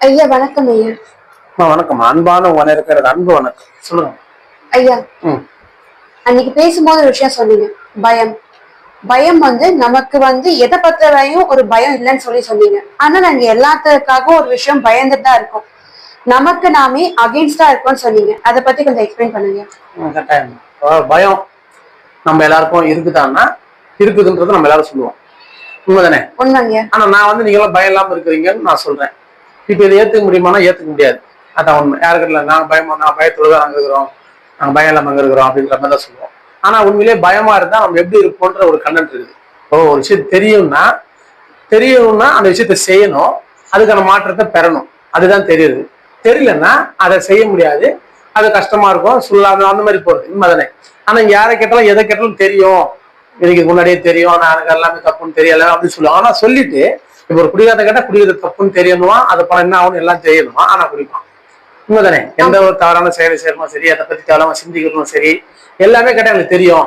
ஐயா வணக்கம் ஐயா. வணக்கம். அன்பான உன இருக்கிறது அன்பு வணக்கம். சொல்லுங்க ஐயா, ம் அன்னைக்கு பேசும்போது ஒரு விஷயம் சொன்னீங்க. பயம் பயம் நமக்கு எதை பத்தியும் ஒரு பயம் இல்லைன்னு சொன்னீங்க. ஆனா நாங்க எல்லாத்துக்காகவும் ஒரு விஷயம் பயந்துட்டு தான் இருக்கோம். நமக்கு நாமே அகெயின்ஸ்டா இருக்கோம்னு சொன்னீங்க. அதை பத்தி கொஞ்சம் எக்ஸ்பிளைன் பண்ணுங்க. கட்டாயம். பயம் நம்ம எல்லாருக்கும் இருக்குதான்னா இருக்குதுன்றது நம்ம எல்லாரும் சொல்லுவோம். உண்மைதானே? உண்மைங்க. ஆனா நான் நீங்க எல்லாம் பயம் இல்லாம இருக்கிறீங்கன்னு நான் சொல்றேன். இப்ப இதை ஏத்துக்க முடியுமானா ஏத்துக்க முடியாது. அதான் உண்மை. யாருக்கு இல்லை நான் பயத்தோடு அங்க இருக்கிறோம், நாங்க பயம் இல்லாம அங்க இருக்கிறோம் அப்படின்ற மாதிரி தான் சொல்லுவோம். ஆனா உண்மையிலேயே பயமா இருந்தா நம்ம எப்படி இருப்போன்ற ஒரு கண்டென்ட் இருக்குது. ஒரு விஷயம் தெரியும்னா அந்த விஷயத்த செய்யணும், அதுக்கான மாற்றத்தை பெறணும். அதுதான் தெரியுது. தெரியலன்னா அதை செய்ய முடியாது, அது கஷ்டமா இருக்கும், சொல்லாம அந்த மாதிரி போறது. உண்மைதானே? ஆனா இங்க யாரை கேட்டாலும் எதை கேட்டாலும் தெரியும், எனக்கு முன்னாடியே தெரியும், நான் எனக்கு எல்லாமே தப்புன்னு தெரியல அப்படின்னு சொல்லுவாங்க. ஆனா சொல்லிட்டு இப்ப ஒரு குடிகாரத்தை கேட்டா குடிக்கிறது தப்புன்னு தெரியணுமா, அதை பணம் என்ன ஆகணும் எல்லாம் தெரியணுமா, ஆனா குடிப்பான். உண்மைதானே? எந்த ஒரு தவறான செயலை செய்யணும் சரி, அதை பத்தி தேவையில்லாம சிந்திக்கணும் சரி, எல்லாமே கேட்டா எனக்கு தெரியும்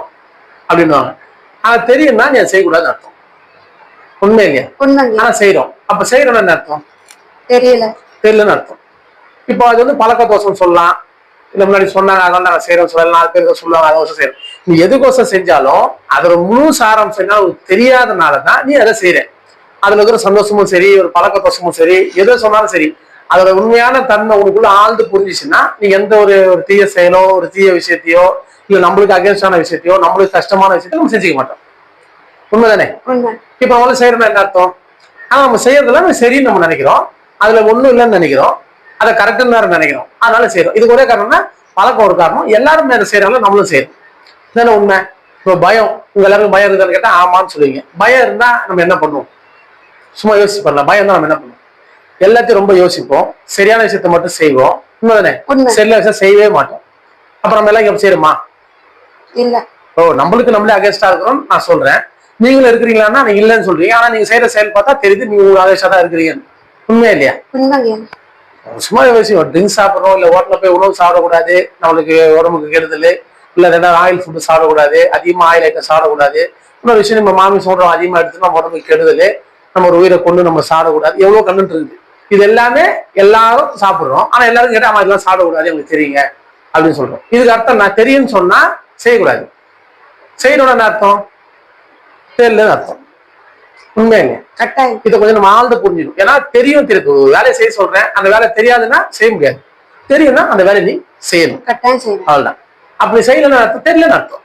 அப்படின்னுவாங்க. ஆனா தெரியும்னா நீ அதை செய்யக்கூடாதுன்னு அர்த்தம். உண்மை இல்லையா? ஆனா செய்யறோம். அப்ப செய்யறோம்னு என்ன அர்த்தம்? தெரியலன்னு அர்த்தம். இப்போ அது பழக்க தோஷம் சொல்லலாம், இல்ல முன்னாடி சொன்னாங்க அதனால நாங்க செய்யறோம் சொல்லலாம், 4 பேருக்கு சொல்லுவாங்க அதை செய்யறோம். நீ எதுக்கோசம் செஞ்சாலும் அதோட முழு சாரம் செஞ்சா தெரியாதனாலதான் நீ அதை செய்யற. அதுல இருக்கிற சந்தோஷமும் சரி, ஒரு பழக்க தோஷமும் சரி, எது சொன்னாலும் சரி, அதோட உண்மையான தன்மை உனக்குள்ள ஆழ்ந்து புரிஞ்சிச்சுன்னா நீ எந்த ஒரு தீய செயலோ, ஒரு தீய விஷயத்தையோ, இல்ல நம்மளுக்கு அகேன்ஸ்டான விஷயத்தையோ, நம்மளுக்கு கஷ்டமான விஷயத்தையோ நம்ம செஞ்சுக்க மாட்டோம். உண்மைதானே? இப்ப அவங்களும் செய்யறோம்னா என்ன அர்த்தம்? ஆனா நம்ம செய்யறதுல நம்ம சரின்னு நம்ம நினைக்கிறோம், அதுல ஒண்ணும் இல்லைன்னு நினைக்கிறோம், அதை கரெக்டுன்னு நினைக்கிறோம், அதனால செய்யறோம். இதுக்கு ஒரே காரணம்னா பழக்கம் ஒரு காரணம். எல்லாருமே அதை செய்யறாங்க, நம்மளும் செய்யறோம். இதுதானே உண்மை. இப்போ பயம், உங்க எல்லாருக்கும் பயம் இருக்குதான்னு கேட்டா ஆமான்னு சொல்லுவீங்க. பயம் இருந்தா நம்ம என்ன பண்ணுவோம்? சும்மா யோசிச்சு பண்ணலாம். பயம் தான் நம்ம என்ன பண்ணுவோம்? எல்லாத்தையும் ரொம்ப யோசிப்போம், சரியான விஷயத்த மட்டும் செய்வோம். உண்மைதானே? சரியான விஷயம் செய்யவே மாட்டோம். அப்ப நம்ம எல்லாம் இங்க செய்யறோமா? இல்ல. நம்மளுக்கு நம்மளே அகேன்ஸ்டா இருக்கிறோம் நான் சொல்றேன். நீங்களும் இருக்கிறீங்களான்னா நீங்க இல்லைன்னு சொல்றீங்க. ஆனா நீங்க செய்யற செயல் பார்த்தா தெரியுது நீங்க உங்களுக்கு அகேன்ஸ்டா தான் இருக்கிறீங்க. உண்மையா இல்லையா? சும்மா யோசிக்கும். ட்ரிங்க்ஸ் சாப்பிடுறோம், இல்ல ஹோட்டல்ல போய் உணவு சாப்பிடக்கூடாது, நம்மளுக்கு உடம்புக்கு கெடுதல், இல்ல ஏதாவது ஆயில் ஃபுட்டு சாப்பிடக்கூடாது, அதிகமா ஆயில் ஐட்டம் சாப்பிடக்கூடாது. இன்னொரு விஷயம், நம்ம மாமி சொல்றோம் அதிகமா எடுத்துன்னா நம்ம உடம்புக்கு கெடுதல், நம்ம ஒரு உயிரை கொண்டு நம்ம சாப்பிடக்கூடாது, எவ்வளவு கண்டென்ட் இருக்குது. இது எல்லாமே எல்லாரும் சாப்பிடுறோம். ஆனா எல்லாரும் கேட்டா ஆமா இதெல்லாம் சாப்பிடக்கூடாது எனக்கு தெரியுங்க அப்படின்னு சொல்றோம். இதுக்கு அர்த்தம் நான் தெரியும்னு சொன்னா செய்யக்கூடாது, செய்யணும்னு அர்த்தம் தெரியலன்னு அர்த்தம். உண்மையில இதை கொஞ்சம் நம்ம ஆழ்ந்து புரிஞ்சிடும். ஏன்னா தெரியும், தெரியும் வேலையை செய்ய சொல்றேன், அந்த வேலை தெரியாதுன்னா செய்ய முடியாது, தெரியும்னா அந்த வேலையை நீ செய்யணும், அவ்வளவுதான். அப்படி செய்யலன்னு அர்த்தம் தெரியலன்னு அர்த்தம்.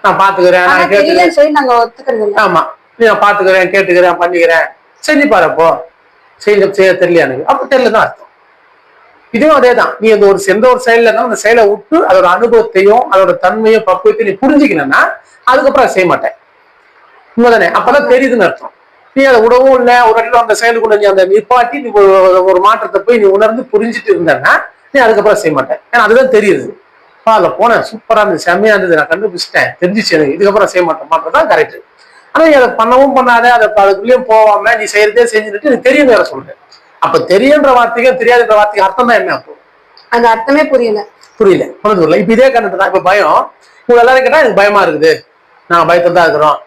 நான் பாத்துக்கிறேன், நான் கேட்டுக்கிறேன், ஆமா நான் பாத்துக்கிறேன், கேட்டுக்கிறேன், பண்ணிக்கிறேன், செஞ்சு பாருப்போ செய்ய தெரியல எனக்கு, அப்ப தெரியலதான் அர்த்தம். இதுவும் அதேதான். நீ அந்த எந்த ஒரு செயல்ல இருந்தாலும் அந்த செயலை விட்டு அதோட அனுபவத்தையும் அதோட தன்மையும் பக்குவத்தையும் நீ புரிஞ்சுக்கணும்னா அதுக்கப்புறம் செய்ய மாட்டேன். உண்மைதானே? அப்பதான் தெரியுதுன்னு அர்த்தம். நீ அதை விடவும் இல்லை, ஒரு இடத்துல அந்த செயலுக்குள்ள நீ அந்த நிப்பாட்டி நீ ஒரு மாற்றத்தை போய் நீ உணர்ந்து புரிஞ்சுட்டு இருந்தேன்னா நீ அதுக்கப்புறம் செய்ய மாட்டேன். ஏன்னா அதுதான் தெரியுது. அதுல போனேன், சூப்பரா இருந்தது, செம்மையா இருந்தது, நான் கண்டுபிடிச்சிட்டேன், தெரிஞ்சிச்சு எனக்கு, இதுக்கப்புறம் செய்ய மாட்டேன் கரெக்ட். ஆனா நீ அதை பண்ணவும் பண்ணாத, அதுக்குள்ளேயும் போவாம நீ செய்யறதே செஞ்சுட்டு எனக்கு தெரியும் வேற சொல்றேன். அப்ப தெரியுன்ற வார்த்தைக்கும் தெரியாதுன்ற வார்த்தைக்கு அர்த்தம் தான் என்ன? அப்போ அந்த அர்த்தமே புரியல. புரியுது. இப்ப இதே கண்டென்ட் தான். இப்ப பயம், உங்க எல்லாரும் கேட்டா எனக்கு பயமா இருக்குது, நாங்க பயத்துல தான் இருக்கிறோம்,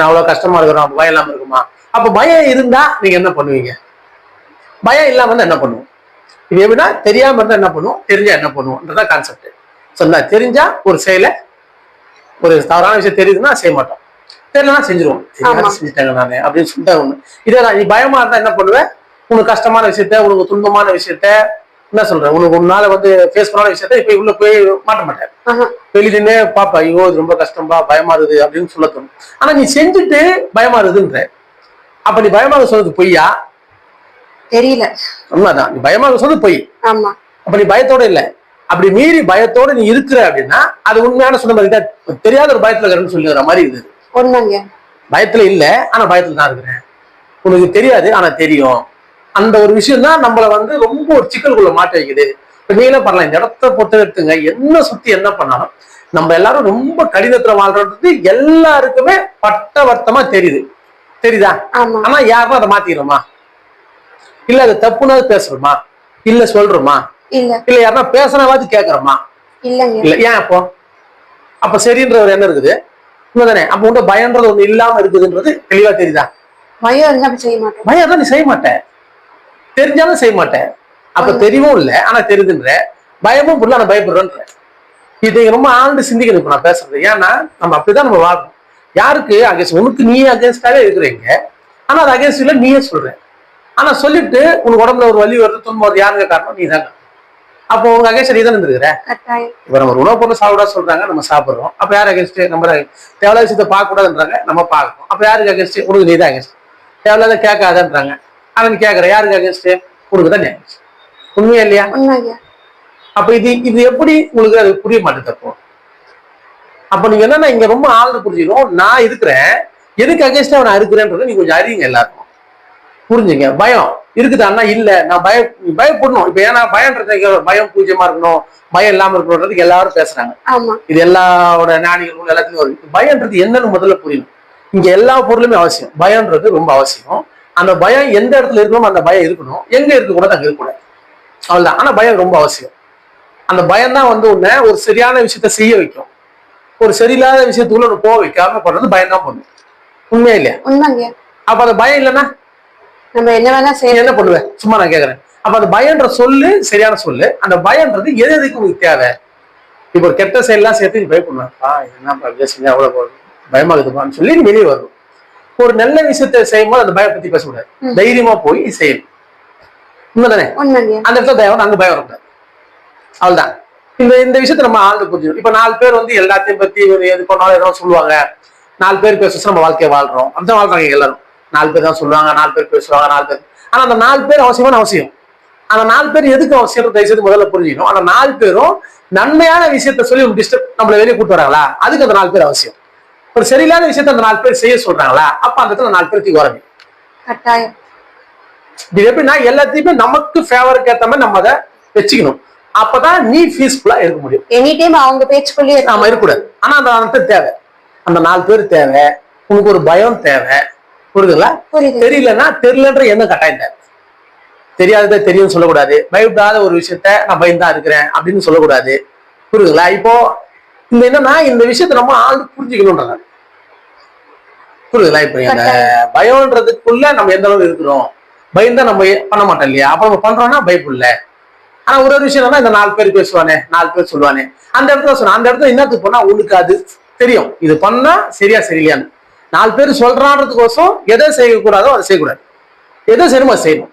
அவ்வளவு கஷ்டமா இருக்கிறோம், அப்ப பயம் இல்லாம இருக்குமா? அப்ப பயம் இருந்தா நீங்க என்ன பண்ணுவீங்க? பயம் இல்லாம இருந்தா என்ன பண்ணுவோம்? இது எப்படின்னா தெரியாம இருந்தா என்ன பண்ணுவோம், தெரிஞ்சா என்ன பண்ணுவோம்ன்றதான் கான்செப்ட். சொன்னா தெரிஞ்சா ஒரு செயலை, ஒரு தவறான விஷயம் தெரியுதுன்னா செய்ய மாட்டோம், தெரியலன்னா செஞ்சிருவோம். செஞ்சுட்டாங்க நானு அப்படின்னு சொல்லிட்டு ஒண்ணு. இதே நீ பயமா இருந்தா என்ன பண்ணுவேன்? உனக்கு கஷ்டமான விஷயத்த, உனக்கு துன்பமான விஷயத்த, என்ன சொல்றேன், உனக்கு உன்னால ஃபேஸ் பண்ணாத விஷயத்த இப்ப உள்ள போய் மாட்ட மாட்டேன், வெளியிலே பாப்பா ஐயோ இது ரொம்ப கஷ்டம்பா பயமா இருக்குது அப்படின்னு சொல்ல தோணும். ஆனா நீ செஞ்சுட்டு பயமா இருக்குதுன்ற, அப்ப நீ பயமாக சொல்றது பொய்யா? தெரியல. உண்மைதான், நீ பயமாக சொல்றது பொய். அப்ப நீ பயத்தோட இல்ல. அப்படி மீறி பயத்தோட நீ இருக்கிற அப்படின்னா அது உண்மையான சொன்ன மாதிரி தான். தெரியாத ஒரு பயத்துல இருக்கிறன்னு சொல்லிடுற மாதிரி இருக்குது. பயத்துல இல்ல, ஆனா பயத்துல தான் இருக்கிறேன், உனக்கு தெரியாது ஆனா தெரியும். அந்த ஒரு விஷயம் தான் நம்மள ரொம்ப ஒரு சிக்கலுக்குள்ள மாட்ட வைக்குது. இப்ப நீங்களே பண்ணலாம், இந்த இடத்த பொறுத்த எடுத்துங்க, என்ன சுத்தி என்ன பண்ணாலும் நம்ம எல்லாரும் ரொம்ப கடினத்துல வாழ்றது எல்லாருக்குமே பட்டவர்த்தமா தெரியுது, தெரியுதா? ஆனா யாருன்னா அதை மாத்திக்கிறோமா? இல்ல அது தப்புனா பேசுறோமா? இல்ல சொல்றோமா? இல்ல யாருன்னா பேசினாவது கேட்கறோமா? இல்ல. ஏன் அப்போ? அப்ப சரின்ற ஒரு எண்ணம் இருக்குது. உண்மைதானே? அப்ப உங்க பயம்ன்றது ஒண்ணு இல்லாம இருக்குதுன்றது தெளிவா தெரியுதா? பயம் இருந்தா செய்ய மாட்டேன். பயம் தான் நீ செய்ய மாட்டேன். தெரிஞ்சாலும் செய்ய மாட்டேன். அப்ப தெரியவும் இல்லை, ஆனா தெரியுதுன்ற பயமும் புரியல, ஆனா பயப்படுறேன்ற. இது ரொம்ப ஆழ்ந்து சிந்திக்கணும் இப்ப நான் பேசுறது. ஏன்னா நம்ம அப்படிதான் நம்ம வாழணும். யாருக்கு அகேன்ஸ்ட்? உனக்கு நீ அகேன்ஸ்டாவே இருக்கிறீங்க, ஆனா அது அகேன்ஸ்ட் இல்ல நீயே சொல்ற. ஆனா சொல்லிட்டு உனக்கு உடம்புல ஒரு வலி வருது, துன்பம் வருது, யாருங்க காரணம்? நீ தாங்க. அப்போ உங்க அகேன்ஸ்ட் நீ தானே இருக்கிற. இப்ப நம்ம ஒரு உணவு பொருள் சாப்பிட சொல்றாங்க, நம்ம சாப்பிடுறோம். அப்ப யாரு அகேன்ஸ்ட்? நம்ம தேவையில்லாத விஷயத்த பார்க்க கூடாதுன்றாங்க, நம்ம பார்க்கணும். அப்ப யாருக்கு அகேன்ஸ்ட்? உனக்கு நீ தான் அகேன்ஸ்ட். தேவையில்லாத கேட்காதன்றாங்க, ஆனா நீ கேட்கற. யாருக்கு அகேன்ஸ்ட்? உனக்கு தான் அகேன்ஸ்ட். உண்மையா இல்லையா? அப்ப இது எப்படி உங்களுக்கு அது புரிய மாட்டேங்குது? அப்போ அப்ப நீங்க என்னன்னா இங்க ரொம்ப ஆழ்ந்து புரிஞ்சுக்கணும். நான் இருக்கிறேன், எதுக்கு அகேன்ஸ்டா நான் இருக்கிறேன்றதை நீங்க கொஞ்சம் அறியுங்க. எல்லாருக்கும் புரிஞ்சுங்க. பயம் இருக்குதான்னா இல்ல, நான் பயப்படணும். இப்ப ஏன்னா பயம்ன்றது பயம் பூஜ்யமா இருக்கணும், பயம் இல்லாம இருக்கணும்ன்றதுக்கு எல்லாரும் பேசுறாங்க. இது எல்லாரோட ஞானிகளும் எல்லாத்துலயும் வருது. பயம்ன்றது என்னன்னு முதல்ல புரியணும். இங்க எல்லா பொருளுமே அவசியம். பயம்ன்றது ரொம்ப அவசியம். அந்த பயம் எந்த இடத்துல இருக்கணும் அந்த பயம் இருக்கணும், எங்க இருக்கக்கூடாது அங்க இருக்கக்கூடாது, அவ்வளவுதான். ஆனா பயம் ரொம்ப அவசியம். அந்த பயம் தான் வந்து உன்னை ஒரு சரியான விஷயத்த செய்ய வைக்கும். ஒரு சரியில்லாத விஷயத்துக்குள்ள ஒரு போக வைக்காம பண்றது பயம் தான் பண்ணும். உண்மையா இல்லையா? அப்ப அந்த பயம் இல்லைன்னா நம்ம என்ன வேணா செய்ய என்ன பண்ணுவேன்? சும்மா நான் கேக்குறேன். அப்ப அந்த பயம்ன்ற சொல்லு சரியான சொல்லு. அந்த பயம்ன்றது எது எதுக்கு உங்களுக்கு தேவை? இப்ப ஒரு கெட்ட செயல்லாம் சேர்த்து நீ பயப்படுவாப்பா, என்ன செஞ்சா அவ்வளவு பயமாகுதுப்பான்னு சொல்லி நீ வெளியே வரும். ஒரு நல்ல விஷயத்த செய்யும் போது அந்த பயம் பத்தி பேசக்கூடாது, தைரியமா போய் செய்யணும். உண்மைதானே? அந்த இடத்துல தயவு அங்க பயம் வரக்கூடாது, அவ்வளவுதான். இந்த விஷயத்த நம்ம ஆழ்ந்து புரிஞ்சுக்கணும். இப்ப 4 பேர் வந்து எல்லாத்தையும் பத்தி எது பண்ணாலும் ஏதோ சொல்லுவாங்க. 4 பேர் பேச நம்ம வாழ்க்கையை வாழ்றோம், அந்த வாழ்றாங்க எல்லாரும். 4 பேர் தான் சொல்லுவாங்க, 4 பேர் பேசுவாங்க, 4 பேர். ஆனா அந்த 4 பேர் அவசியமான அவசியம். அந்த 4 பேர் எதுக்கு அவசியம் தயவுசெய்து முதல்ல புரிஞ்சுக்கணும். அந்த 4 பேரும் நன்மையான விஷயத்த சொல்லி டிஸ்டர்ப் நம்மள வெளியே கூட்டு வராங்களா, அதுக்கு அந்த 4 பேர் அவசியம். ஒரு சரியில்லாத விஷயத்த அந்த 4 பேர் செய்ய சொல்றாங்களா, அப்ப அந்த இடத்துல 4 பேர் தூக்கி வரணும். இது எப்படின்னா எல்லாத்தையுமே நமக்கு ஃபேவருக்கு ஏத்த மாதிரி நம்ம அதை வச்சுக்கணும். அப்பதான் நீ பீஸ்ஃபுல்லா இருக்க முடியும். எனி டைம் அவங்க பேச்சுக்குள்ளேயே நாம இருக்கக்கூடாது. ஆனா அந்த இடத்துல தேவை, அந்த 4 பேர் தேவை. உனக்கு ஒரு பயம் தேவை, புரியுதுங்களா? தெரியலன்னா தெரியலன்ற எண்ணம் கட்டாயம் தேவை. தெரியாததை தெரியும் சொல்லக்கூடாது. பயப்படாத ஒரு விஷயத்த நான் பயந்தா இருக்கிறேன் அப்படின்னு சொல்லக்கூடாது, புரியுதுங்களா? இப்போ இந்த என்னன்னா இந்த விஷயத்த நம்ம ஆள் புரிஞ்சுக்கணும்ன்றாங்க, புரியுதுங்களா? இப்ப அந்த பயம்ன்றதுக்குள்ள நம்ம எந்த அளவு இருக்கிறோம், பயந்தா நம்ம பண்ண மாட்டோம் இல்லையா? அப்ப நம்ம பண்றோம்னா பயப்படல. ஆனா ஒரு விஷயம் இந்த 4 பேர் பேசுவானே, 4 பேர் சொல்லுவானே, அந்த இடத்துல சொன்ன அந்த இடத்துல என்னத்துக்கு போனா உனக்கு அது தெரியும், இது பண்ணா சரியா சரியில்லையான்னு. 4 பேர் சொல்றான்றதுக்கோசம் எதை செய்யக்கூடாதோ அதை செய்யக்கூடாது, எதை செய்யணுமோ அதை செய்யணும்.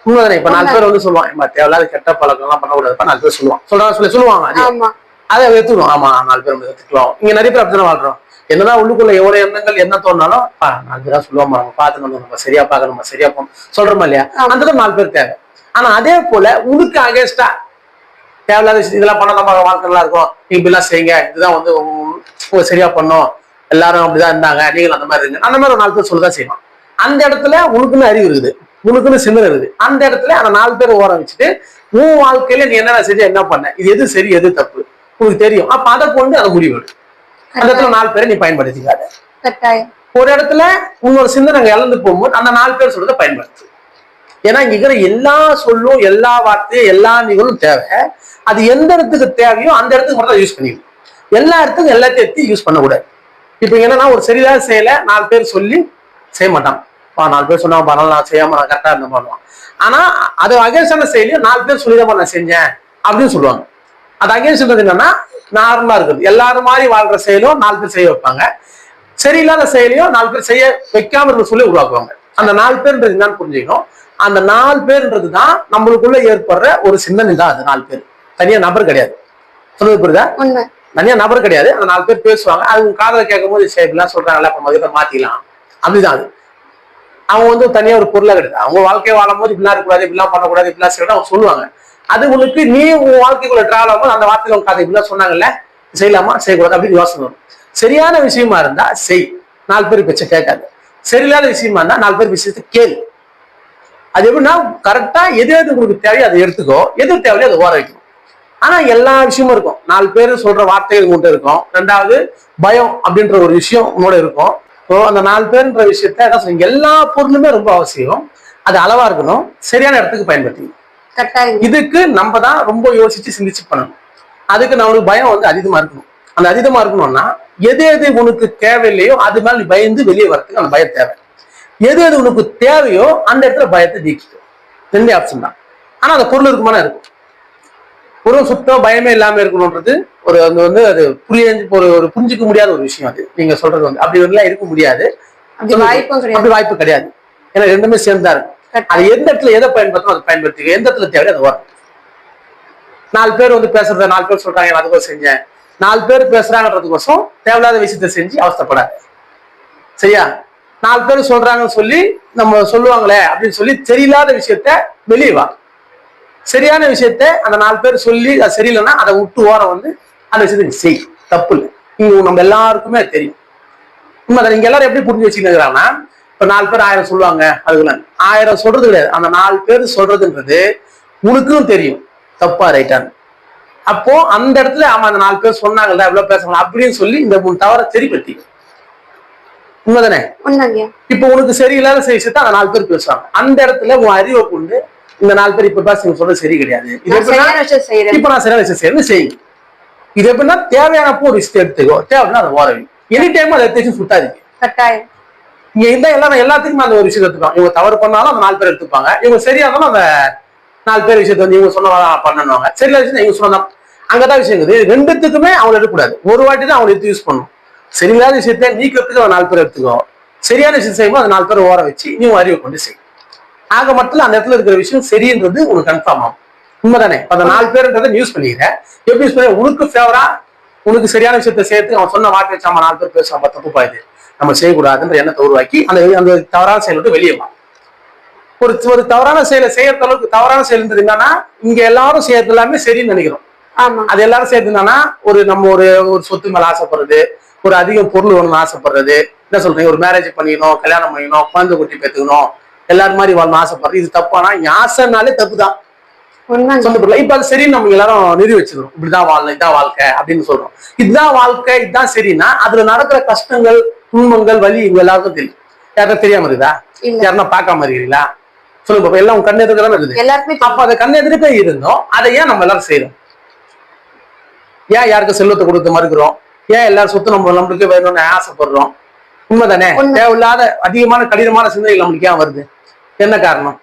உண்மைதானே? இப்ப 4 பேர் வந்து சொல்லுவான் தேவையில்லாத கெட்ட பழக்கம் எல்லாம் பண்ணக்கூடாதுப்பா, 4 பேர் சொல்லுவாங்க. அதை எடுத்துக்கணும். ஆமா 4 பேர் எடுத்துக்கலாம். இங்க நிறைய பேர் அப்படிதான் வாழ்றோம். என்னதான் உள்ளுக்குள்ள எவ்வளவு எண்ணங்கள் என்ன தோணாலும் 4 பேரா சொல்லுவாமா, நம்ம பார்த்து நம்ம சரியா பார்க்கணும், நம்ம சரியா போகணும் சொல்றோமா இல்லையா? அந்த 4 பேர் தேவை. ஆனா அதே போல உனக்கு அகேன்ஸ்டா தேவையில்லாத விஷயம் இதெல்லாம் பண்ண நம்ம வாழ்க்கை நல்லா இருக்கும், நீங்க இப்படிலாம் செய்யுங்க, இதுதான் வந்து சரியா பண்ணும், எல்லாரும் அப்படிதான் இருந்தாங்க, நீங்களும் அந்த மாதிரி இருங்க, அந்த மாதிரி ஒரு 4 பேர் சொல்லதான் செய்யணும். அந்த இடத்துல உனக்குன்னு அறிவு இருக்குது, உனக்குன்னு சிந்தனை இருக்குது. அந்த இடத்துல அந்த 4 பேர் ஓரம் வச்சுட்டு உன் வாழ்க்கையில நீ என்னென்ன செஞ்சு என்ன பண்ண, இது எது சரி எது தப்பு உனக்கு தெரியும். அப்ப அதை கொண்டு அதை முடிவு. அந்த இடத்துல 4 பேரை நீ பயன்படுத்திக்காத. ஒரு இடத்துல உன்னோட சிந்தனை இழந்து போகும்போது அந்த 4 பேர் சொல்றதை பயன்படுத்து. ஏன்னா இங்க இருக்கிற எல்லா சொல்லும், எல்லா வார்த்தையும், எல்லா நிகழும் தேவை. அது எந்த இடத்துக்கு தேவையோ அந்த இடத்துக்கு மட்டும் யூஸ் பண்ணிக்கணும். எல்லா இடத்துக்கும் எல்லாத்தையும் எடுத்து யூஸ் பண்ணக்கூடாது. இப்ப என்னன்னா ஒரு சரியான செயலை 4 பேர் சொல்லி செய்ய மாட்டான். 4 பேர் சொன்னா பண்ணலாம், நான் செய்யாம நான் கரெக்டா இருந்த பண்ணுவான். ஆனா அது அகேன்ஸ்டான செயலையும் 4 பேர் சொல்லிதான் நான் செஞ்சேன் அப்படின்னு சொல்லுவாங்க. அது அகேன்ஸ்ட் என்னன்னா நார்மலா இருக்குது. எல்லாரும் மாதிரி வாழ்ற செயலும் 4 பேர் செய்ய வைப்பாங்க, சரியில்லாத செயலையும் 4 பேர் செய்ய வைக்காம இருக்க சொல்லி உருவாக்குவாங்க. அந்த 4 பேர்ன்றது என்னன்னு புரிஞ்சுக்கணும். அந்த 4 பேர்ன்றது தான் நம்மளுக்குள்ள ஏற்படுற ஒரு சிந்தனை தான். அது 4 பேர் தனியா நபர் கிடையாது. சொல்றது புரியுதா? தனியா நபர் கிடையாது. அந்த 4 பேர் பேசுவாங்க. அது காதல கேட்கும் போது இப்படிலாம் சொல்றாங்கல்ல, அப்ப மதியத்தை மாத்திக்கலாம் அப்படிதான். அது அவங்க வந்து தனியா ஒரு பொருளா கிடையாது. அவங்க வாழ்க்கையை வாழும் போது இப்படிலாம் இருக்கக்கூடாது, இப்படிலாம் பண்ணக்கூடாது, இப்படிலாம் செய்யணும் அவங்க சொல்லுவாங்க. அது உனக்கு நீ உன் வாழ்க்கைக்குள்ள டிராவல் ஆகும்போது அந்த வார்த்தையில உங்க கதை இப்படிலாம் சொன்னாங்கல்ல, செய்யலாமா செய்யக்கூடாது அப்படின்னு யோசனை வரும். சரியான விஷயமா இருந்தா செய், 4 பேர் பேச்ச கேட்காது. சரியில்லாத விஷயமா இருந்தா 4 பேர் விஷயத்தை கேளு. அது எப்படின்னா கரெக்டா எது எது உங்களுக்கு தேவையோ அதை எடுத்துக்கோ, எது தேவையோ அதை ஓர வைக்கணும். ஆனா எல்லா விஷயமும் இருக்கும். 4 பேர் சொல்ற வார்த்தைகள் உங்கள்கிட்ட இருக்கும். 2வது பயம் அப்படின்ற ஒரு விஷயம் உன்னோட இருக்கும். அந்த 4 பேர்ன்ற விஷயத்த எல்லா பொருளுமே ரொம்ப அவசியம். அது அளவா இருக்கணும், சரியான இடத்துக்கு பயன்படுத்திக்கணும். இதுக்கு நம்ம தான் ரொம்ப யோசிச்சு சிந்திச்சு பண்ணணும். அதுக்கு நம்மளுக்கு பயம் வந்து அதிகமா இருக்கணும். அந்த அதிகமா இருக்கணும்னா எது எது உனக்கு தேவையில்லையோ அது மேல நீ பயந்து வெளியே வரதுக்கு அந்த பயம் தேவை. எது எது உனக்கு தேவையோ அந்த இடத்துல பயத்தை நீக்கிக்கும். ரெண்டே ஆப்ஷன் தான். ஆனா அந்த பொருள் இருக்குமானா இருக்கும். ஒரு சுத்தம் பயமே இல்லாம இருக்கணும்ன்றது ஒரு அது வந்து அது ஒரு புரிஞ்சுக்க முடியாத ஒரு விஷயம். அது நீங்க சொல்றது வந்து அப்படி எல்லாம் இருக்க முடியாது. அப்படி வாய்ப்பு கிடையாது. ஏன்னா ரெண்டுமே சேர்ந்தா இருக்கும். அது எந்த இடத்துல எதை பயன்படுத்தணும் அதை பயன்படுத்தி எந்த இடத்துல தேவை அது வரும். 4 பேர் வந்து பேசுறத 4 பேர் சொல்றாங்க அதுக்கும் செஞ்சேன். 4 பேர் பேசுறாங்கன்றதுக்கோசம் தேவையில்லாத விஷயத்த செஞ்சு அவஸ்தப்படாது. சரியா? 4 பேர் சொல்றாங்கன்னு சொல்லி நம்ம சொல்லுவாங்களே அப்படின்னு சொல்லி சரியில்லாத விஷயத்த வெளியே வா. சரியான விஷயத்த அந்த 4 பேர் சொல்லி அது சரியில்லைன்னா அதை விட்டு ஓரம் வந்து அந்த விஷயத்த செய். தப்பு இல்லை. இங்க நம்ம எல்லாருக்குமே தெரியும். உண்மை நீங்க எல்லாரும் எப்படி புரிஞ்சு வச்சுக்கிறாங்கன்னா இப்ப 4 பேர் 1000 சொல்லுவாங்க. அதுக்குள்ள 1000 சொல்றது கிடையாது. அந்த 4 பேர் சொல்றதுன்றது உனக்கும் தெரியும் தப்பா ரைட்டான்னு. அப்போ அந்த இடத்துல ஆமா அந்த 4 பேர் சொன்னாங்கல்ல எவ்வளவு பேசலாம் அப்படின்னு சொல்லி இந்த 3 தவறை சரிப்படுத்தி. உண்மைதானே? இப்ப உனக்கு சரியில்லாத விஷயத்த அந்த 4 பேர் பேசுவாங்க. அந்த இடத்துல உன் அறிவை கொண்டு இந்த 4 பேர் இப்ப பேச சொல்றது சரி கிடையாது. இப்ப நான் சரியான விஷயம் செய்யணும் செய்யும். இது எப்படின்னா தேவையானப்போ ஒரு விஷயத்தை எடுத்துக்கோ, தேவைன்னா அதை ஓரவி. எனி டைம் அதை எடுத்து சுட்டாதீங்க. இங்க இருந்தா எல்லாத்துக்குமே அந்த ஒரு விஷயம் எடுத்துப்பாங்க. இவங்க தவறு பண்ணாலும் அந்த 4 பேர் எடுத்துப்பாங்க. இவங்க சரியா இருந்தாலும் அந்த 4 பேர் விஷயத்த வந்து இவங்க சொன்னதான் பண்ணணுவாங்க. சரியில்லாத விஷயம் இவங்க சொன்னதான். அங்கதான் விஷயம் இருக்குது. ரெண்டுத்துக்குமே அவங்க எடுக்கக்கூடாது. ஒரு வாட்டி தான் அவங்க எடுத்து யூஸ் பண்ணணும். சரியில்லாத விஷயத்த நீக்கிறதுக்கு அந்த 4 பேர் எடுத்துக்கோ. சரியான விஷயம் செய்யும்போது அந்த 4 பேர் ஓர வச்சு நீ அறிவை கொண்டு செய். ஆக மட்டும் அந்த இடத்துல இருக்கிற விஷயம் சரின்றது உனக்கு கன்ஃபார்ம் ஆகும். உண்மைதானே? அந்த 4 பேருன்றதை யூஸ் பண்ணிக்கிறேன். எப்படி யூஸ் பண்ண உனக்கு ஃபேவரா உனக்கு சரியான விஷயத்த சேர்த்து அவன் சொன்ன வார்த்தை வச்சாம 4 பேர் பேசுவான் தப்பு பாயுது நம்ம செய்யக்கூடாதுன்ற எண்ணத்தை உருவாக்கி அந்த தவறான செயல் விட்டு வெளியே வா. ஒரு தவறான செயலை செய்யற அளவுக்கு தவறான செயல்ன்றது என்னன்னா இங்க எல்லாரும் செய்யறது எல்லாமே சரின்னு நினைக்கிறோம். அது எல்லாரும் சேர்த்து என்னன்னா நம்ம ஒரு சொத்து மேல ஆசைப்படுறது, ஒரு அதிக பொருள் வேணும்னு ஆசைப்படுறது, என்ன சொல்றீங்க ஒரு மேரேஜ் பண்ணிக்கணும், கல்யாணம் பண்ணிக்கணும், குழந்தை குட்டி பெற்றுக்கணும், எல்லாரும் மாதிரி வாழணும் ஆசைப்படுறது. இது தப்பானா ஆசைனாலே தப்புதான். இப்ப அது சரி நம்ம எல்லாரும் நிறுவி வச்சுக்கிறோம். இப்படிதான் வாழணும், இதான் வாழ்க்கை அப்படின்னு சொல்றோம். இதுதான் வாழ்க்கை, இதுதான் சரின்னா அதுல நடக்கிற கஷ்டங்கள், துன்பங்கள், வலி இவங்க எல்லாருக்கும் தெரியும். யாருக்கும் தெரியாம இருக்குதா? யாருன்னா பார்க்காம இருக்கிறீங்களா? சொல்லுங்க. எல்லாம் கண்ணு எதிர்க்க தானே இருக்குது. அப்ப அதை கண்ணு எதிர்க்க இருந்தோம். அதை ஏன் நம்ம எல்லாரும் செய்யறோம்? ஏன் யாருக்கு செல்வத்தை கொடுத்து மறுக்கிறோம்? ஏன் எல்லாரும் சொத்து நம்மளுக்கு வேணும்னு ஆசைப்படுறோம்? உண்மைதானே? தேவையில்லாத அதிகமான கடினமான சிந்தனைகள் நம்மளுக்கு ஏன் வருது? என்ன காரணம்?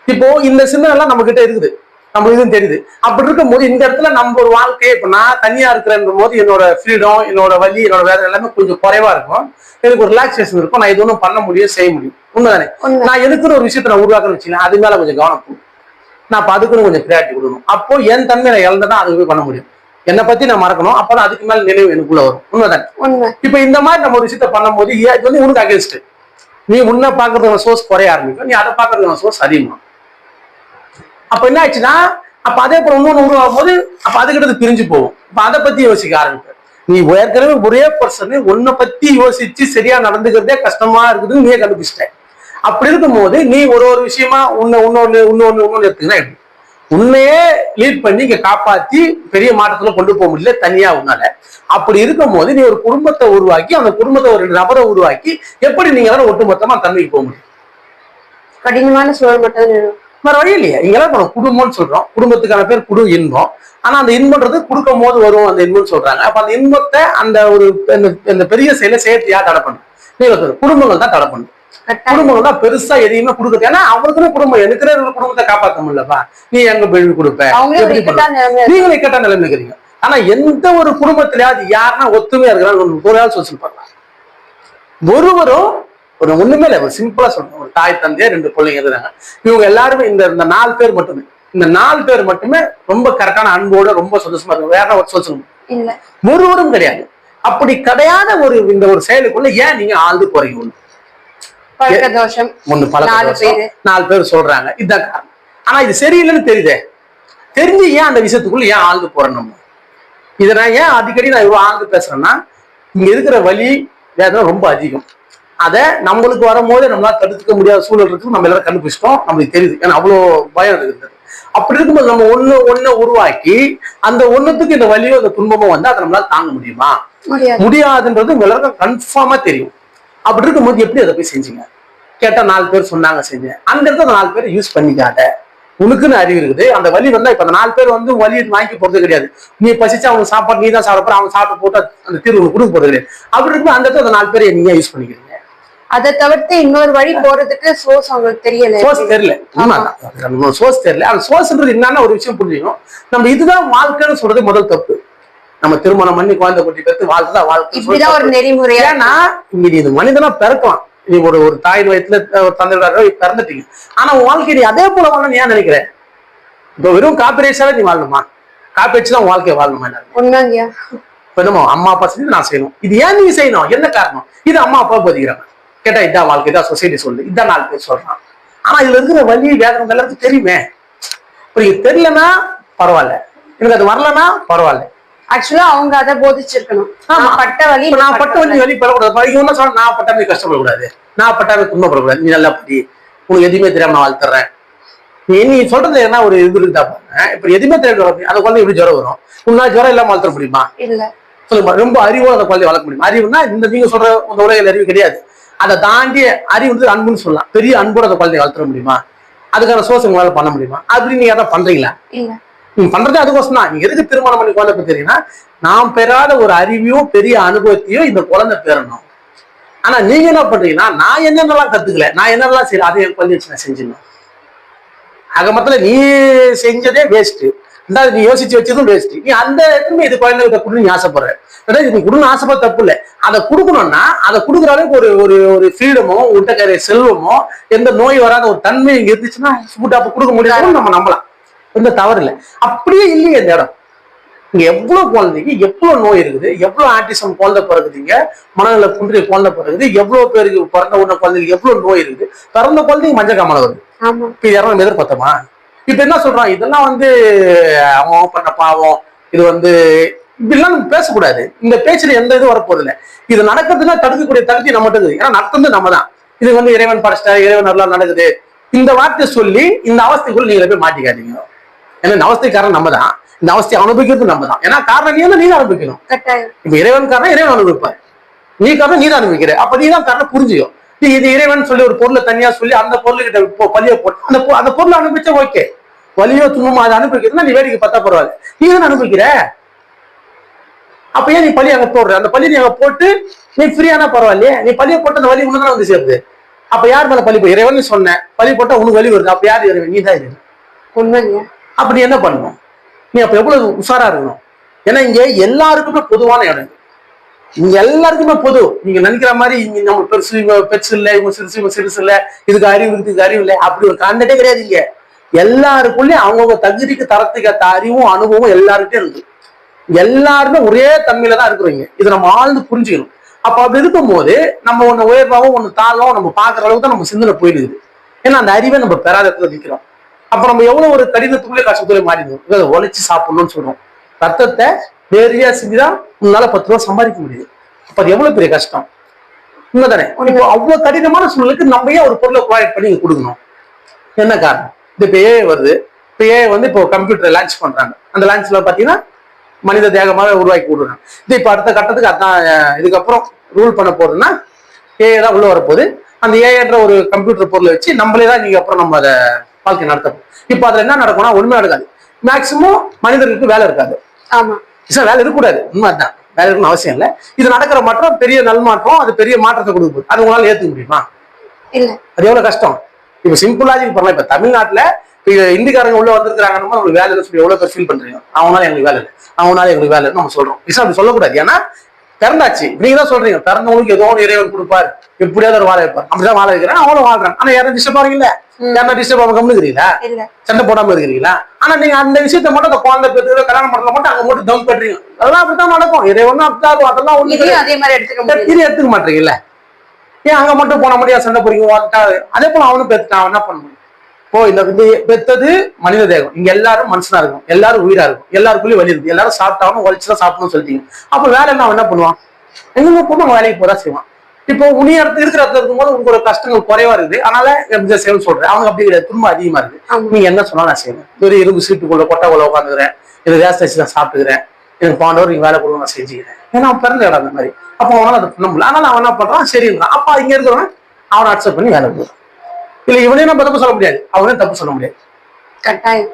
இப்போ இந்த சிந்தனை எல்லாம் நம்ம கிட்ட இருக்குது, நம்ம இதுவும் தெரியுது. அப்படி இருக்கும் போது இந்த இடத்துல நம்ம ஒரு வாழ்க்கையை இப்ப நான் தனியா இருக்கிறன்ற போது என்னோட ஃப்ரீடம், என்னோட வலி, என்னோட வேலை எல்லாமே கொஞ்சம் குறைவா இருக்கும். எனக்கு ஒரு ரிலாக்ஸேஷன் இருக்கும். நான் இது ஒன்றும் பண்ண முடியும், செய்ய முடியும். உண்மைதானே? நான் எதுக்குன்னு ஒரு விஷயத்த நான் உருவாக்கணும்னு வச்சுக்கேன், அது மேல கொஞ்சம் கவனம் கொடுக்கும். நான் அப்ப அதுக்குன்னு கொஞ்சம் ப்ரியாரிட்டி கொடுக்கணும். அப்போ என் தன்மை நான் இழந்ததான் அதுக்கு போய் பண்ண முடியும். என்னை பத்தி நான் மறக்கணும். அப்பதான் அதுக்கு மேல நினைவு எனக்குள்ள வரும். உண்மைதானே? இப்ப இந்த மாதிரி நம்ம ஒரு விஷயத்த பண்ணும் போது இது வந்து உனக்கு அகேன்ஸ்ட். நீ முன்ன பாக்குறதுக்கான சோர்ஸ் குறைய ஆரம்பிக்கும், நீ அதை பாக்குறதுக்கான சோர்ஸ் அதிகமா. அப்ப என்ன ஆச்சுன்னா அப்ப அதே போல இன்னொன்னு உருவாகும் போது அப்ப அதுக்கிட்ட பிரிஞ்சு போகும். இப்ப அதை பத்தி யோசிக்க ஆரம்பிப்ப. நீ ஏற்கனவே ஒரே பர்சன் உன்னை பத்தி யோசிச்சு சரியா நடந்துக்கிறதே கஷ்டமா இருக்குதுன்னு நீயே கண்டுபிடிச்சிட்ட. அப்படி இருக்கும் போது நீ ஒரு விஷயமா இன்னொன்னு எடுத்துக்கினா எப்படி உன்னையே லீட் பண்ணி இங்க காப்பாத்தி பெரிய மாற்றத்துல கொண்டு போக முடியல தனியா உன்னால. அப்படி இருக்கும் போது நீ ஒரு குடும்பத்தை உருவாக்கி அந்த குடும்பத்தை ஒரு நபரை உருவாக்கி எப்படி நீங்க ஒட்டுமொத்தமா தன்மைக்கு போக முடியும்? கடினமான சூழல் மட்டும் வேற வழி இல்லையா? இங்கெல்லாம் நம்ம குடும்பம்னு சொல்றோம். குடும்பத்துக்கான பேர் குடு இன்பம். ஆனா அந்த இன்பம்ன்றது கொடுக்கும் போது வரும் அந்த இன்பம்னு சொல்றாங்க. அப்ப அந்த இன்பத்தை அந்த ஒரு இந்த பெரிய செயலை சேர்த்து யார் தடை பண்ணும்? குடும்பங்கள் தான் தடை பண்ணும். குடும்பங்கள் தான் பெருசா எதையுமே கொடுக்குது. ஏன்னா அவங்களுக்குன்னு குடும்பம் எனக்கு குடும்பத்தை காப்பாற்ற முடியலப்பா, நீ எங்க போய் கொடுப்ப? நீங்களும் கேட்டா நிலைமை இருக்கிறீங்க. ஆனா எந்த ஒரு குடும்பத்திலயாவது யாருன்னா ஒத்துமையா இருக்கிறாங்க ஒரு ஆள் சொல்லிருப்பாங்க. ஒருவரும் ஒரு ஒண்ணுமே இல்லை. ஒரு சிம்பிளா சொல்றேன். ஒரு தாய் தந்தையா 2 பிள்ளைங்க இருக்கிறாங்க. இவங்க எல்லாருமே இந்த 4 பேர் மட்டுமே, இந்த 4 பேர் மட்டுமே ரொம்ப கரெக்டான அன்போட ரொம்ப சந்தோஷமா இருக்கும். வேற ஒரு சொல்லணும் ஒருவரும் கிடையாது. அப்படி கிடையாத இந்த ஒரு செயலுக்குள்ள ஏன் நீங்க ஆழ்ந்து போறீங்க? ஒண்ணு பழக்கம் 4 பேர் சொல்றாங்க, இதுதான் காரணம். ஆனா இது சரியில்லைன்னு தெரியுதே, தெரிஞ்சு ஏன் அந்த விஷயத்துக்குள்ள ஏன் ஆழ்ந்து போறேன்? நம்ம இதை நான் ஏன் அடிக்கடி நான் இவ்வளவு ஆழ்ந்து பேசுறேன்னா இங்க இருக்கிற வலி வேதனை ரொம்ப அதிகம். அதை நம்மளுக்கு வரும்போது நம்மளால தடுத்துக்க முடியாத சூழல் இருக்கு. நம்ம எல்லாரும் கண்டுபிடிச்சிட்டோம், நம்மளுக்கு தெரியுது. ஏன்னா அவ்வளவு பயம் இருக்குது. அப்படி இருக்கும்போது நம்ம ஒண்ணு உருவாக்கி அந்த ஒண்ணுத்துக்கு இந்த வலியோ இந்த துன்பமோ வந்து அதை நம்மளால தாங்க முடியுமா? முடியாதுன்றது உங்க எல்லாருக்கும் கன்ஃபார்மா தெரியும். அப்படி இருக்கும்போது எப்படி அதை போய் செஞ்சீங்க? கேட்டா 4 பேர் சொன்னாங்க செஞ்சேன். அந்த இடத்துல 4 பேர் யூஸ் பண்ணிக்காத. உனக்குன்னு அறிவு இருக்குது. அந்த வலி வந்தா இப்ப அந்த 4 பேர் வந்து வலி வாங்கி போறது கிடையாது. நீ பசிச்சு அவங்க சாப்பாடு நீ தான் சாப்பிட போற, அவங்க சாப்பிட்டு போட்டு அந்த தீர்வு கொடுக்க போறது கிடையாது. அப்படி இருக்கும் அந்த இடத்துல அந்த 4 பேரை நீங்க யூஸ் பண்ணிக்கிறீங்க. அதை தவிர்த்து இன்னொரு வழி போறதுக்கு சோர்ஸ் அவங்களுக்கு தெரியல. சோர்ஸ் தெரியல, உண்மைதான். சோர்ஸ் தெரியல. அந்த சோர்ஸ்ன்றது என்னன்னா ஒரு விஷயம் புரிஞ்சுக்கணும். நம்ம இதுதான் வாழ்க்கைன்னு சொல்றது முதல் தப்பு. நம்ம திருமணம் பண்ணி குழந்தை குட்டி பெற்று வாழ்க்கைதான் வாழ்க்கை, இப்படிதான் ஒரு நெறிமுறை. ஏன்னா இங்க இது மனிதனா பிறக்கலாம். நீ ஒரு தாய் வயசுல ஒரு தந்தை பிறந்துட்டீங்க. ஆனா வாழ்க்கை நீ அதே போல வாழணும் ஏன் நினைக்கிறேன்? இப்போ வெறும் காப்பிரைட்ஸாவே நீ வாழணுமா? காப்பிரைட்ஸ் தான் வாழ்க்கையை வாழணுமா? உண்மைங்கய்யா. இப்ப என்னமோ அம்மா அப்பா செஞ்சு நான் செய்யணும். இது ஏன் நீ செய்யணும்? என்ன காரணம்? இது அம்மா அப்பா போதிக்கிறாங்க. கேட்டா இதான் வாழ்க்கை, இதான் சொசைட்டி சொல்லுது, இதான் 4 பேர் சொல்றான். ஆனா இதுல இருக்கிற வலி வேதனை எல்லாருக்கும் தெரியுமே. இப்ப இது தெரியலன்னா பரவாயில்ல, எனக்கு அது வரலன்னா பரவாயில்ல. ஆக்சுவலா அவங்க அதை போதிச்சிருக்கணும். பட்ட வலி, நான் பட்ட வலி வெளி பெறக்கூடாது. இவங்க சொல்ல நான் பட்டாமே கஷ்டப்படக்கூடாது, நான் பட்டாமே துன்பப்படக்கூடாது, நீ நல்லா படி, உனக்கு எதுவுமே தெரியாம நான் வாழ்த்துறேன். நீ சொல்றது என்ன ஒரு இது இருந்தா பாருங்க. இப்ப எதுவுமே தெரியாது அந்த குழந்தை எப்படி ஜுரம் வரும்? உன்னால ஜுரம் இல்லாம வளர்த்த முடியுமா? இல்ல. சொல்லுமா, ரொம்ப அறிவோட அந்த குழந்தைய வளர்க்க முடியும். அறிவுனா இந்த நீங்க சொல்ற உங்க உலகில் அறிவு கிடையாது. அதை தாண்டி அறிவு வந்து அன்புன்னு சொல்லலாம். பெரிய அன்போட அந்த குழந்தைய வளர்த்துற முடியுமா? அதுக்கான சோர்ஸ் உங்களால பண்ண முடியுமா? அப்படி நீங்க எதாவது பண்றீங்களா? நீங்க பண்றதே அதுக்கோசம் தான். நீங்க எதுக்கு திருமணம் பண்ணி குழந்தை தெரியும்னா, நாம் பெறாத ஒரு அறிவையோ பெரிய அனுபவத்தையோ இந்த குழந்தை பெறணும். ஆனா நீங்க என்ன பண்றீங்கன்னா, நான் என்னென்னலாம் கத்துக்கல, நான் என்னெல்லாம் செய்யல, அதை என் குழந்தை நான் செஞ்சிடணும். ஆக மொத்தத்துல நீ செஞ்சதே வேஸ்ட், நீ யோசிச்சு வச்சதும் வேஸ்ட். நீ அந்த இடத்துல இது குழந்தைகிட்ட கொடுன்னு நீ ஆசைப்படுற. நீ கொடுன்னு ஆசைப்பட தப்பு இல்லை. அதை கொடுக்கணும்னா அதை கொடுக்குற அளவுக்கு ஒரு ஒரு ஒரு ஃப்ரீடமோ உண்டக்கரை செல்வமோ எந்த நோய் வராத ஒரு தன்மை இங்க இருந்துச்சுன்னா அப்ப கொடுக்க முடியாதுன்னு நம்ம நம்பலாம். எந்த தவறு இல்லை. அப்படியே இல்லையே இந்த இடம். இங்க எவ்வளவு குழந்தைங்க எவ்வளவு நோய் இருக்குது, எவ்வளவு ஆட்டிசம் குழந்தை பிறகுதுங்க, மனநல குன்றிய குழந்தை பிறகுது, எவ்வளவு பேருக்கு பிறந்த உடனே குழந்தைங்க எவ்வளவு நோய் இருக்குது. பிறந்த குழந்தைங்க மஞ்சள் காமலை வருது. இப்ப யாரும் எதிர்பார்த்தோமா? இப்ப என்ன சொல்றான், இதெல்லாம் வந்து அவன் பண்ண பாவம், இது வந்து இப்படிலாம் நம்ம பேசக்கூடாது. இந்த பேச்சுல எந்த இதுவும் வரப்போது இல்லை. இது நடக்கிறதுனா தடுக்கக்கூடிய தகுதி நம்மகிட்ட இருக்குது. ஏன்னா நடத்துறது நம்ம தான். இது வந்து இறைவன் படைச்சிட்டாரு, இறைவன் நல்லா நடக்குது, இந்த வார்த்தையை சொல்லி இந்த அவஸ்தைக்குள்ள நீங்க போய் மாட்டிக்காதீங்க. ஏன்னா இந்த அவஸ்தைக்காரன் நம்ம தான், இந்த அவஸ்தையை அனுபவிக்கிறது நம்ம தான். ஏன்னா காரணம் நீ தான், நீ தான் அனுபவிக்கணும். இப்ப இறைவன் காரணம் இறைவன் அனுபவிப்பார், நீ காரணம் நீ தான் அனுபவிக்கிற. அப்ப நீ தான் காரணம் புரிஞ்சுக்கும். இது இறைவன் சொல்லி ஒரு பொருளை தனியா சொல்லி அந்த பொருள்கிட்ட பழிய போட்டு அந்த பொருளை அனுபவிச்சா ஓகே. வலியோ துன்பமோ அதை அனுபவிக்கிறதுனா நீ வேடிக்கை பார்த்தா பரவாயில்ல, நீ தான் அனுபவிக்கிற. அப்ப ஏன் நீ பழி அங்க போடுற? அந்த பழி நீ அங்க போட்டு நீ ஃப்ரீயானா பரவாயில்லையே. நீ பழிய போட்டு அந்த வலி உனதான் வந்து சேருது. அப்ப யார் மேல பழி? இறைவன் சொன்ன பழி போட்டா உனக்கு வலி வருது. அப்ப யார் இறைவன்? நீ தான் இறைவன். உண்மைங்க. அப்ப நீ என்ன பண்ணணும்? நீ அப்ப எவ்வளவு உஷாரா இருக்கணும். ஏன்னா இங்க எல்லாருக்குமே பொதுவான இடம், இங்க எல்லாருக்குமே பொது. நீங்க நினைக்கிற மாதிரி இங்க நம்ம பெருசு பெருசு இல்லை, இவங்க சிறுசு இவங்க சிறுசு இல்லை, இதுக்கு அறிவு இருக்கு இதுக்கு அறிவு இல்லை, அப்படி ஒரு கான்டெக்டே கிடையாது. இங்க எல்லாருக்குள்ளேயும் அவங்கவுங்க தகுதிக்கு தரத்துக்கு ஏற்ற அறிவும் அனுபவம் எல்லாருக்கிட்டே இருக்கு. எல்லாருமே ஒரே தன்மையில தான் இருக்கிறீங்க. இதை நம்ம ஆழ்ந்து புரிஞ்சுக்கணும். அப்ப அப்படி இருக்கும் போது நம்ம ஒண்ணு உயர்வாகவும் ஒண்ணு தாழ்வாகவும் நம்ம பாக்குற அளவுக்கு தான் நம்ம சிந்தனை போயிடுது. ஏன்னா அந்த அறிவை நம்ம பெறாத இடத்துல நிற்கிறோம். அப்ப நம்ம எவ்வளவு ஒரு கடினத்துக்குள்ளே கஷ்டத்துக்குள்ளே மாறிடுவோம். இதை உழைச்சு சாப்பிடணும்னு சொல்றோம். ரத்தத்தை வேறையா செஞ்சுதான் உன்னால 10 ரூபா சம்பாதிக்க முடியுது. அப்ப அது எவ்வளவு பெரிய கஷ்டம் உண்மைதானே? இப்போ அவ்வளவு கடினமான சூழ்நிலைக்கு நம்ம ஏன் ஒரு பொருளை ப்ரொவைட் பண்ணி கொடுக்கணும்? என்ன காரணம்? இது இப்போ ஏஐ வருது. இப்போ ஏஐ வந்து இப்போ கம்ப்யூட்டர் லான்ச் பண்றாங்க. அந்த லான்ச்ல பாத்தீங்கன்னா மனித தேகமாக உருவாக்கி விடுறாங்க. இது இப்போ அடுத்த கட்டத்துக்கு அதான் இதுக்கப்புறம் ரூல் பண்ண போறதுன்னா ஏஐ தான் உள்ள வரப்போகுது. அந்த ஏஐன்ற ஒரு கம்ப்யூட்டர் பொருளை வச்சு நம்மளே தான் நீங்க அப்புறம் நம்ம அதை வாழ்க்கை நடத்தப்போம். இப்போ அதுல என்ன நடக்கும்னா ஒண்ணுமே நடக்காது. மேக்சிமம் மனிதர்களுக்கு வேலை இருக்காது. ஆமா, வேலை இருக்கக்கூடாது, உண்மைதான். வேலை இருக்கணும்னு அவசியம் இல்லை. இது நடக்கிற மாற்றம் பெரிய நல்மாற்றம், அது பெரிய மாற்றத்தை கொடுக்கும். அது உங்களால ஏத்துக்க முடியுமா? இல்ல. அது எவ்வளவு கஷ்டம். இப்ப சிம்பிளா பண்ணலாம். இப்ப தமிழ்நாட்டுல இந்திக்காரங்க உள்ள வந்திருக்காங்கன்னா உங்களுக்கு வேலை சொல்லி எவ்வளவு பேர் ஃபீல் பண்றீங்க? அவனால எங்களுக்கு வேலை இல்லை, அவனால எங்களுக்கு வேலை நம்ம சொல்றோம். அப்படி சொல்லக்கூடாது. ஏன்னா பிறந்தாச்சு. நீங்க தான் சொல்றீங்க பிறந்தவங்களுக்கு ஏதோ ஒரு இறைவன் கொடுப்பாரு, எப்படியாவது ஒரு வாழ வைப்பார். அப்படிதான் வாழ வைக்கிறேன், அவனும் வாழ்றான். ஆனா யாரும் டிஸ்டர்ப் ஆகிறீங்களா? யாரா டிஸ்டர்ப் ஆகாம கம்முக்கிறீங்களா? சண்டை போடாம இருக்கிறீங்களா? ஆனா நீங்க அந்த விஷயத்த மட்டும் அந்த குழந்தை பேருக்கு கல்யாணம் பண்ணல மட்டும் அங்க மட்டும் தம் பண்றீங்க. அதெல்லாம் அப்படித்தான் நடக்கும். இறைவன் அப்படிதான், அதெல்லாம் ஒண்ணு அதே மாதிரி எடுத்துக்க மாட்டீங்கல்ல. ஏன் அங்க மட்டும் போன முடியாது சண்டை போறீங்க? அதே போல அவனும் பெற்றுட்டான், என்ன பண்ண முடியும்? இப்போ இந்த பெத்தது மனித தேகம். இங்க எல்லாரும் மனுஷனா இருக்கும், எல்லாரும் உயிரா இருக்கும், எல்லாருக்குள்ளயும் வலி இருக்கு, எல்லாரும் சாப்பிட்டாலும் உழைச்சுதான் சாப்பிடணும்னு சொல்லிட்டீங்க. அப்ப வேலை என்ன பண்ணுவான்? எங்க போனா வேலைக்கு போதான் செய்வான். இப்போ உனி இடத்துல இருக்கிற இடத்துல இருக்கும்போது உங்களுக்கு ஒரு கஷ்டங்கள் குறைவா இருக்குது, அதனால சேவல் சொல்றேன். அவங்க அப்படி கிடையாது, துன்பம் அதிகமா இருக்கு. நீங்க என்ன சொன்னாலும் நான் செய்வேன். ஒரு இரும்பு சீட்டுக்குள்ள கொட்டைக்குள்ள உட்காந்துக்கிறேன், இது வேஸ்ட் வச்சு நான் சாப்பிட்டுக்கிறேன், எனக்கு பாண்டவர் நீங்க வேலை கொடுங்க நான் செஞ்சுக்கிறேன். ஏன்னா அவன் பிறந்த இடம் அந்த மாதிரி. அப்போ அவனால அதை பண்ண முடியல. அதனால அவன் என்ன பண்றான்? சரின்றான். அப்ப இங்க இருக்கிறவன் அவனை அக்செப்ட் பண்ணி வேலை கொடுக்குறான். இல்ல இவனே நம்ம தப்பு சொல்ல முடியாது, அவனே தப்பு சொல்ல முடியாது.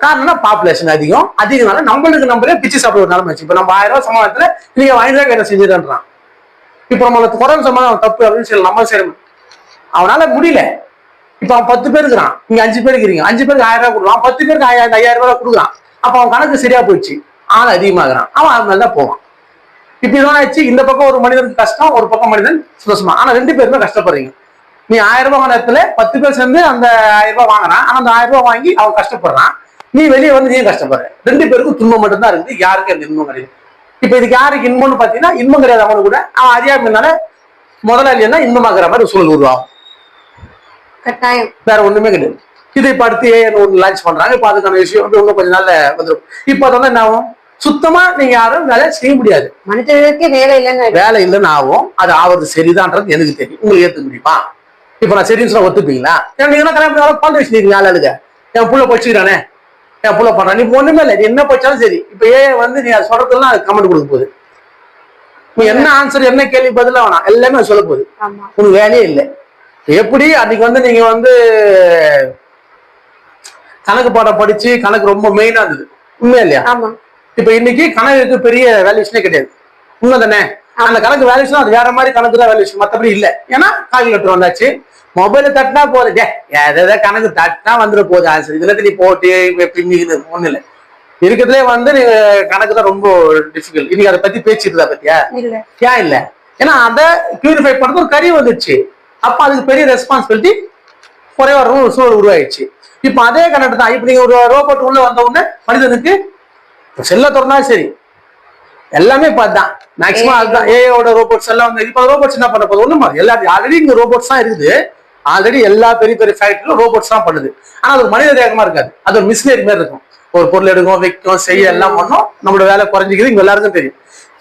காரணம் பாப்புலேஷன் அதிகம்னால நம்மளுக்கு நம்மளே பிச்சு சாப்பிட ஒரு நிலைமை. இப்ப நம்ம 1000 ரூபாய் சம்பளத்துல நீங்க 5 ரூபாய் என்ன செஞ்சுட்டான். இப்ப நம்மளுக்கு குறைந்த சம்பளம் தப்பு அப்படின்னு சொல்லி நம்ம செய்யணும். அவனால முடியல. இப்ப அவன் 10 பேர் இருக்கிறான், நீங்க 5 பேர் இருக்கிறீங்க, 5 பேருக்கு 1000 ரூபாய் கொடுக்குறான், 10 பேருக்கு 5000 ரூபாய் கொடுக்குறான். அப்ப அவன் கணக்கு சரியா போயிடுச்சு, ஆள் அதிகமாகறான், அவன் அது மேலதான் போவான். இப்படிதான் ஆச்சு. இந்த பக்கம் ஒரு மனிதனுக்கு கஷ்டம், ஒரு பக்கம் மனிதன் சந்தோஷமா. ஆனா 2 பேருமே கஷ்டப்படுறீங்க. நீ 1000 ரூபாய் வாங்கின இடத்துல 10 பேர் சேர்ந்து அந்த 1000 ரூபாய் வாங்குறான். ஆனா அந்த 1000 ரூபாய் வாங்கி அவன் கஷ்டப்படுறான், நீ வெளியே வந்து நீ கஷ்டப்படுற. 2 பேருக்கும் துன்பம் மட்டும் தான் இருக்குது, யாருக்கு அந்த இன்பம் கிடையாது. இப்ப இதுக்கு யாருக்கு இன்பம்னு பாத்தீங்கன்னா, இன்பம் கிடையாது அவனுக்கு கூட. அவன் அறியாமைனால முதலாளி என்ன இன்பமாக்குற மாதிரி சூழல் உருவாகும். கட்டாயம். வேற ஒண்ணுமே கிடையாது. இதை இப்ப அடுத்து ஒன்று லான்ச் பண்றாங்க. இப்ப அதுக்கான விஷயம் இன்னும் கொஞ்ச நாள்ல வந்துடும். இப்ப அது வந்து என்ன ஆகும், சுத்தமா நீங்க யாரும் வேலை செய்ய முடியாது. மனிதர்களுக்கே வேலை இல்லைன்னு வேலை இல்லைன்னு ஆகும். அது ஆவது சரிதான்றது எனக்கு தெரியும், உங்களுக்கு ஏத்துக்க முடியுமா? இப்ப நான் சரின்னு சொல்ல ஒத்துப்பீங்களா? நீங்க கல்யாணம் பண்ண வச்சுருக்கீங்க, ஆளுங்க என் புள்ள படிச்சுக்கிறானே, என் புள்ள பண்றான், நீ ஒண்ணுமே இல்லை, நீ என்ன படிச்சாலும் சரி. இப்ப வந்து நீ அதை சொல்றதுலாம் அது கமெண்ட் கொடுக்க போகுது. நீ என்ன ஆன்சர் என்ன கேள்வி பதில வேணாம், எல்லாமே சொல்ல போகுது. உனக்கு வேலையே இல்லை. எப்படி அன்னைக்கு வந்து நீங்க வந்து கணக்கு பாடம் படிச்சு கணக்கு ரொம்ப மெயினா இருந்தது, உண்மையா இல்லையா? இப்ப இன்னைக்கு கணக்கு பெரிய வேல்யூஷனே கிடையாது, உண்மை தானே? அந்த கணக்கு வேல்யூஷன் அது வேற மாதிரி கணக்கு தான் வேல்யூஷன், மற்றபடி இல்லை. ஏன்னா கால்குலேட்டர் வந்தாச்சு, மொபைல தட்டினா போகுது, எதை கணக்கு தட்டினா வந்துட போகுது ஆன்சர். இதுல நீ போட்டு பின்னிக்குது ஒண்ணு இல்லை. இருக்கிறதுலே வந்து நீங்க கணக்கு தான் ரொம்ப டிஃபிகல்ட். இன்னைக்கு அதை பத்தி பேச்சுட்டு பத்தியா? ஏன் இல்லை? ஏன்னா அதை பியூரிஃபை பண்றது ஒரு கருவி வந்துடுச்சு. அப்ப அதுக்கு பெரிய ரெஸ்பான்சிபிலிட்டி குறைவா ஒரு சூழல் உருவாயிடுச்சு. இப்ப அதே கணக்கு தான். இப்ப நீங்க ஒரு ரோபோட் உள்ள வந்த உடனே மனிதனுக்கு செல்ல திறனா சரி, எல்லாமே இப்ப அதுதான் மேக்சிமம். அதுதான் ஏஐயோட ரோபோட்ஸ் எல்லாம் வந்து. இப்ப ரோபோட்ஸ் என்ன பண்ண போகுது? ஒண்ணுமா எல்லாத்தையும் ஆல்ரெடி இங்க ரோபோட்ஸ் தான் இருக்குது. ஆல்ரெடி எல்லா பெரிய பெரிய ஃபேக்டரியிலும் ரோபோட்ஸ் தான் பண்ணுது. ஆனா அது ஒரு மனித தேகமா இருக்காது, அது ஒரு மிஷினரி மாதிரி இருக்கும். ஒரு பொருள் எடுக்கும், வைக்கும், செய்ய எல்லாம் பண்ணும். நம்மளோட வேலை குறைஞ்சிக்குது, இங்க எல்லாருக்கும் தெரியும்.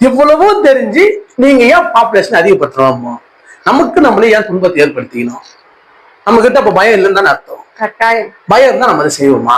இவ்வளவும் தெரிஞ்சு நீங்க ஏன் பாப்புலேஷன் அதிகப்படுத்துறோமோ, நமக்கு நம்மளே ஏன் துன்பத்தை ஏற்படுத்திக்கணும்? நம்ம கிட்ட அப்ப பயம் இல்லைன்னு தானே அர்த்தம். கட்டாயம். பயம் இருந்தா நம்ம அதை செய்வோமா?